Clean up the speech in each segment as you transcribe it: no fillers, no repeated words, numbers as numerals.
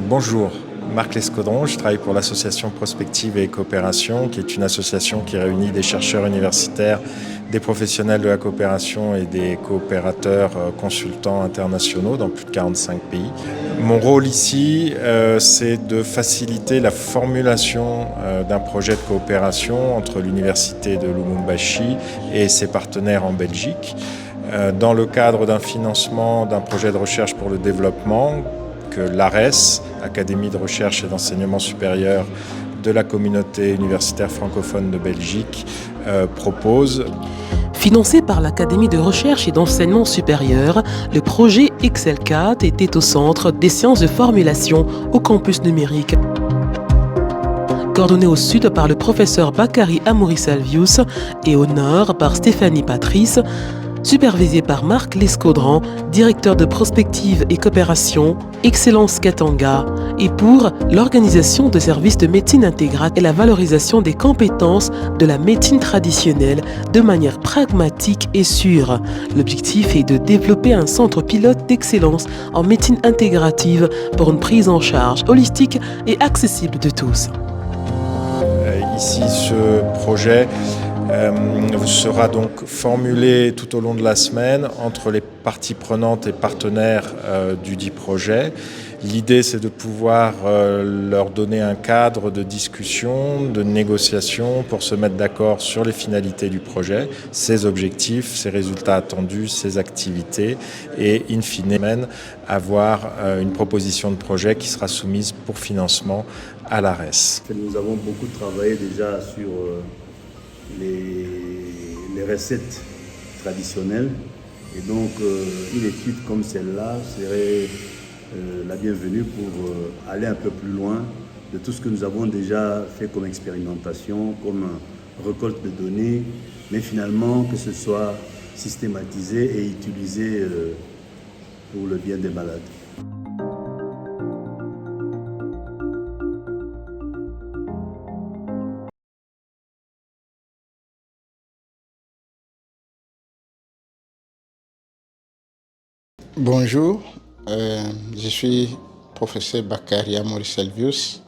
Bonjour, Marc Lescaudron, je travaille pour l'association Prospective et Coopération, qui est une association qui réunit des chercheurs universitaires, des professionnels de la coopération et des coopérateurs consultants internationaux dans plus de 45 pays. Mon rôle ici, c'est de faciliter la formulation d'un projet de coopération entre l'université de Lubumbashi et ses partenaires en Belgique, dans le cadre d'un financement d'un projet de recherche pour le développement que l'ARES, Académie de recherche et d'enseignement supérieur de la communauté universitaire francophone de Belgique, propose. Financé par l'Académie de recherche et d'enseignement supérieur, le projet Excel4 était au centre des séances de formulation au campus numérique. Coordonné au sud par le professeur Bakary Amoury-Salvius et au nord par Stéphanie Patrice, supervisé par Marc Lescaudron, directeur de prospective et coopération, Excellence Katanga, et pour l'organisation de services de médecine intégrale et la valorisation des compétences de la médecine traditionnelle de manière pragmatique et sûre. L'objectif est de développer un centre pilote d'excellence en médecine intégrative pour une prise en charge holistique et accessible de tous. Ici, ce projet sera donc formulé tout au long de la semaine entre les parties prenantes et partenaires du dit projet. L'idée, c'est de pouvoir leur donner un cadre de discussion, de négociation pour se mettre d'accord sur les finalités du projet, ses objectifs, ses résultats attendus, ses activités et, in fine, avoir une proposition de projet qui sera soumise pour financement à l'ARES. Nous avons beaucoup travaillé déjà sur les recettes traditionnelles et donc une étude comme celle-là serait la bienvenue pour aller un peu plus loin de tout ce que nous avons déjà fait comme expérimentation, comme récolte de données, mais finalement que ce soit systématisé et utilisé pour le bien des malades. Bonjour, je suis professeur Bakary Amoury-Salvius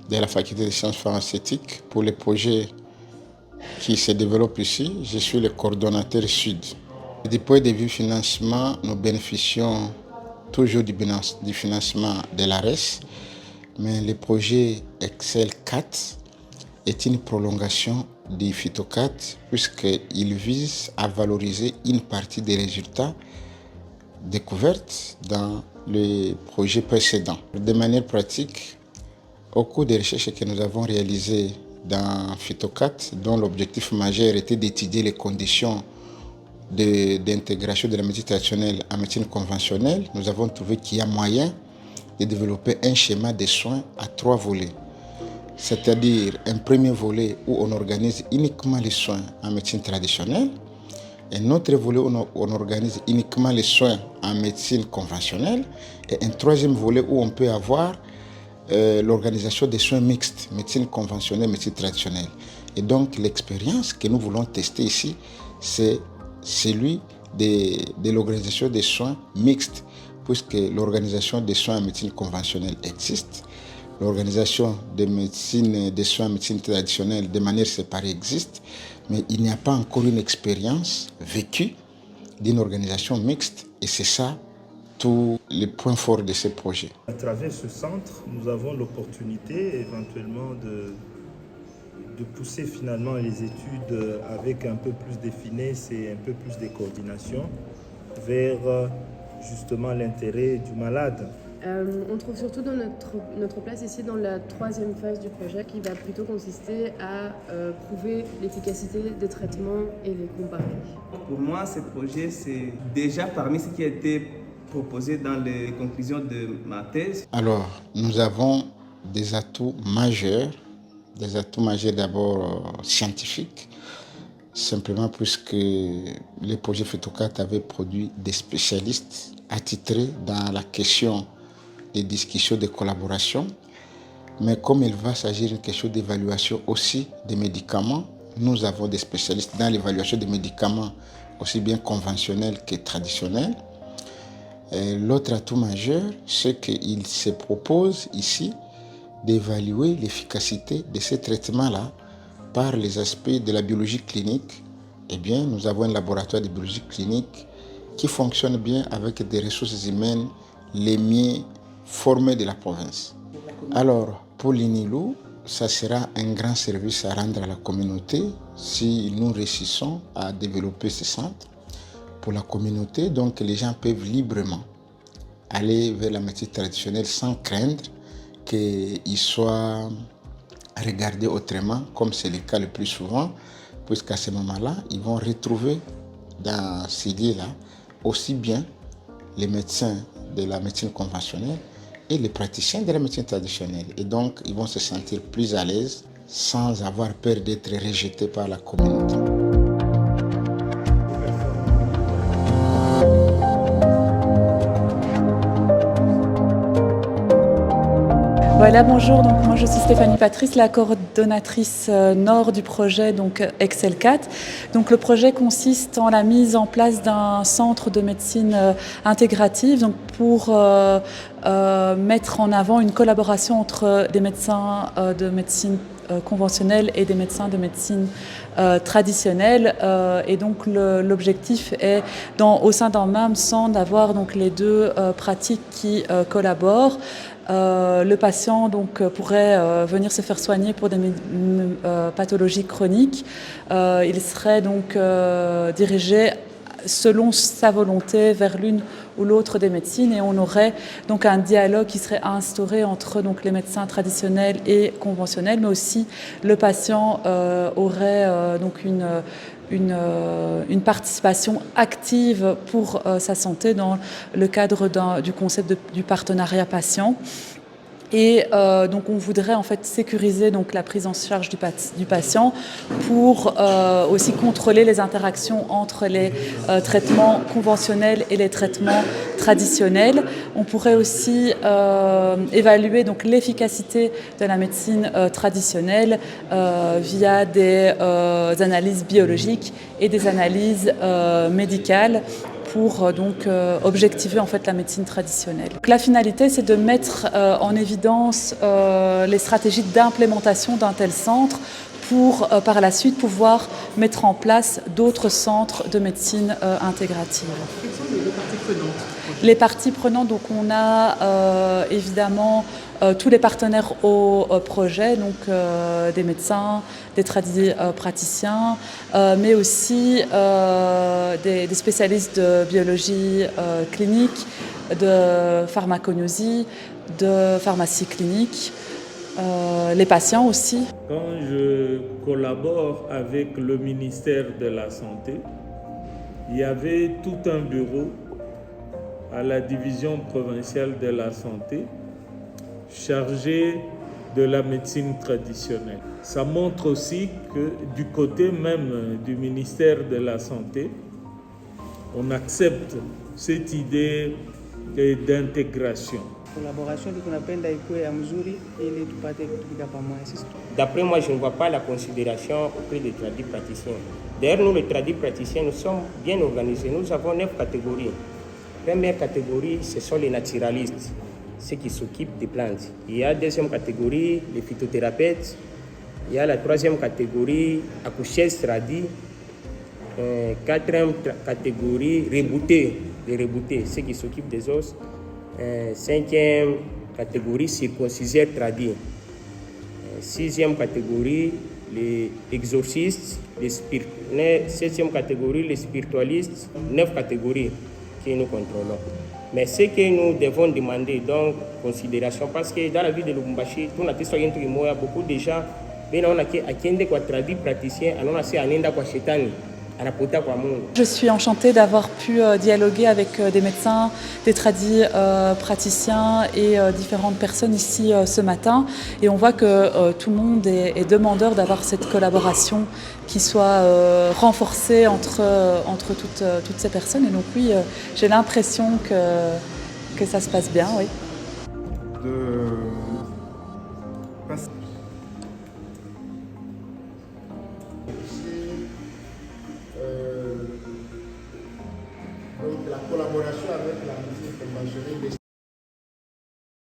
de la faculté des sciences pharmaceutiques. Pour les projets qui se développent ici, je suis le coordonnateur sud. Du point de vue financement, nous bénéficions toujours du financement de l'ARES, mais le projet Excel 4 est une prolongation du Phyto 4 puisqu'il vise à valoriser une partie des résultats découvertes dans le projet précédent. De manière pratique, au cours des recherches que nous avons réalisées dans Phyto 4, dont l'objectif majeur était d'étudier les conditions d'intégration de la médecine traditionnelle en médecine conventionnelle, nous avons trouvé qu'il y a moyen de développer un schéma de soins à 3 volets. C'est-à-dire un premier volet où on organise uniquement les soins en médecine traditionnelle, un autre volet où on organise uniquement les soins en médecine conventionnelle et un troisième volet où on peut avoir l'organisation des soins mixtes, médecine conventionnelle, médecine traditionnelle. Et donc l'expérience que nous voulons tester ici, c'est celui de l'organisation des soins mixtes, puisque l'organisation des soins en médecine conventionnelle existe. L'organisation des soins en médecine traditionnelle de manière séparée existe, mais il n'y a pas encore une expérience vécue d'une organisation mixte et c'est ça tous les points forts de ce projet. À travers ce centre, nous avons l'opportunité éventuellement de pousser finalement les études avec un peu plus de finesse et un peu plus de coordination vers justement l'intérêt du malade. On trouve surtout dans notre place ici dans la troisième phase du projet qui va plutôt consister à prouver l'efficacité des traitements et les comparer. Pour moi, ce projet, c'est déjà parmi ce qui a été proposé dans les conclusions de ma thèse. Alors, nous avons des atouts majeurs d'abord scientifiques, simplement puisque le projet Phyto 4 avait produit des spécialistes attitrés dans la question des discussions de collaboration, mais comme il va s'agir d'une question d'évaluation aussi des médicaments, nous avons des spécialistes dans l'évaluation des médicaments aussi bien conventionnels que traditionnels. L'autre atout majeur, c'est qu'il se propose ici d'évaluer l'efficacité de ces traitements-là par les aspects de la biologie clinique. Eh bien, nous avons un laboratoire de biologie clinique qui fonctionne bien avec des ressources humaines les mieux formées de la province. Alors, pour l'INILU, ça sera un grand service à rendre à la communauté si nous réussissons à développer ce centre. Pour la communauté, donc les gens peuvent librement aller vers la médecine traditionnelle sans craindre qu'ils soient regardés autrement, comme c'est le cas le plus souvent, puisqu'à ce moment-là, ils vont retrouver dans ces lieux-là aussi bien les médecins de la médecine conventionnelle et les praticiens de la médecine traditionnelle. Et donc, ils vont se sentir plus à l'aise sans avoir peur d'être rejetés par la communauté. Voilà, bonjour, donc moi je suis Stéphanie Patrice, la coordonnatrice nord du projet donc Excel 4. Donc le projet consiste en la mise en place d'un centre de médecine intégrative donc pour mettre en avant une collaboration entre des médecins de médecine conventionnelle et des médecins de médecine traditionnelle. Et donc l'objectif est au sein d'un même centre d'avoir donc les deux pratiques qui collaborent. Le patient donc pourrait venir se faire soigner pour des pathologies chroniques. Il serait donc dirigé selon sa volonté vers l'une ou l'autre des médecines et on aurait donc un dialogue qui serait instauré entre donc les médecins traditionnels et conventionnels, mais aussi le patient aurait donc une participation active pour sa santé dans le cadre du concept du partenariat patient. Et donc on voudrait en fait sécuriser donc la prise en charge du patient pour aussi contrôler les interactions entre les traitements conventionnels et les traitements traditionnels. On pourrait aussi évaluer donc l'efficacité de la médecine traditionnelle via des analyses biologiques et des analyses médicales pour donc objectiver en fait la médecine traditionnelle. Donc, la finalité, c'est de mettre en évidence les stratégies d'implémentation d'un tel centre pour par la suite pouvoir mettre en place d'autres centres de médecine intégrative. Quelles sont les parties prenantes ? Les parties prenantes, donc on a évidemment tous les partenaires au projet, donc des médecins, des praticiens, mais aussi des spécialistes de biologie clinique, de pharmacognosie, de pharmacie clinique, les patients aussi. Quand je collabore avec le ministère de la Santé, il y avait tout un bureau à la division provinciale de la santé chargé de la médecine traditionnelle. Ça montre aussi que du côté même du ministère de la Santé, on accepte cette idée d'intégration. Collaboration qu'on appelle Daikwe Amzuri et les Tupate Tukapama. D'après moi, je ne vois pas la considération auprès des tradis praticiens. D'ailleurs, nous, les tradis praticiens, nous sommes bien organisés. Nous avons 9 catégories. Première catégorie, ce sont les naturalistes, ceux qui s'occupent des plantes. Il y a la deuxième catégorie, les phytothérapeutes. Il y a la troisième catégorie, accoucheuses tradis. Quatrième catégorie, les reboutés, ceux qui s'occupent des os. Cinquième catégorie, circonciseurs tradis. Sixième catégorie, les exorcistes. Septième catégorie, les spiritualistes. 9 catégories que nous contrôlons. Mais ce que nous devons demander, donc, considération, parce que dans la ville de Lubumbashi, tout n'a pas beaucoup de gens, traduit praticien, alors on a anenda kwa shetani. Je suis enchantée d'avoir pu dialoguer avec des médecins, des tradis praticiens et différentes personnes ici ce matin. Et on voit que tout le monde est demandeur d'avoir cette collaboration qui soit renforcée entre toutes ces personnes. Et donc oui, j'ai l'impression que ça se passe bien, oui. Donc la collaboration avec la médecine fromagerie